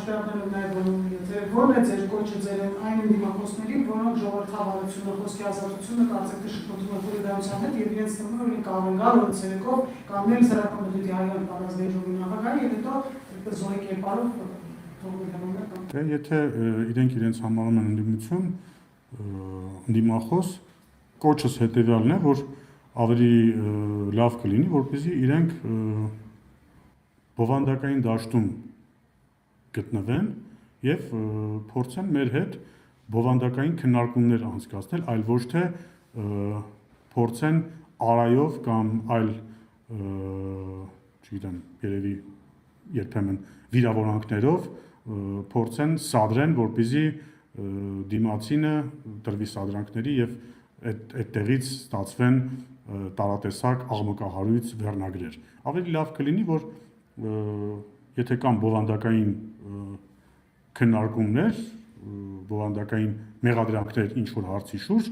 Աշտարակներում նաև ո՞րն է ձեր կոչը ձեր այն ընդդիմախոսներին, որոնք ժողովրդավարությունը, խոսքի ազատությունը կարծեք թե շփոթում է սոլիդարության հետ եւ իրենց թվում ունի կարող գալ ցերեկով կանգնել սրակոմիտետի հայոց տարածքների նախագահի եւ հետո զոհի կերպարով Դե եթե իրենք իրենց համարում են ընդդիմություն, ընդդիմախոս, կոչս հետեւյալն է, որ ավելի լավ կլինի, որպեսզի իրենք բովանդակային դաշտում գտնվեն եւ փորձեն մեր հետ բովանդակային քննարկումներ անցկացնել, այլ ոչ թե փորձեն արայով կամ այլ չգիտեմ, երևի երբեմն վիրավորանքներով փորձեն սադրեն, որպեսզի դիմացինը տրվի սադրանքների եւ այդտեղից ստացվեն տարատեսակ աղմկահարույց վերնագրեր։ Ավելի լավ կլինի, որ եթե կան բովանդակային քննարկումներ, բովանդակային մեղադրանքներ ինչ-որ հարցի շուրջ,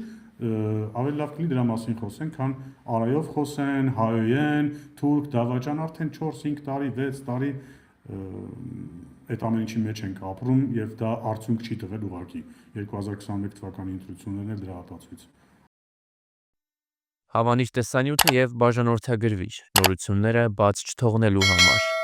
ավելի լավ կլինի դրա մասին խոսեն, քան արայով խոսեն, հայոեն, թուրք, դավաճան, արդեն 4-5 տարի, 6 տարի այդ ամեն ինչի մեջ ենք ապրում եւ դա արդյունք չի տվել ուղղակի 2021 թվականի ընտրություններն էլ դրա հատվածից։ Հավանիչ տեսանյութը եւ բաժանորդագրվիչ նորությունները բաց չթողնելու համար։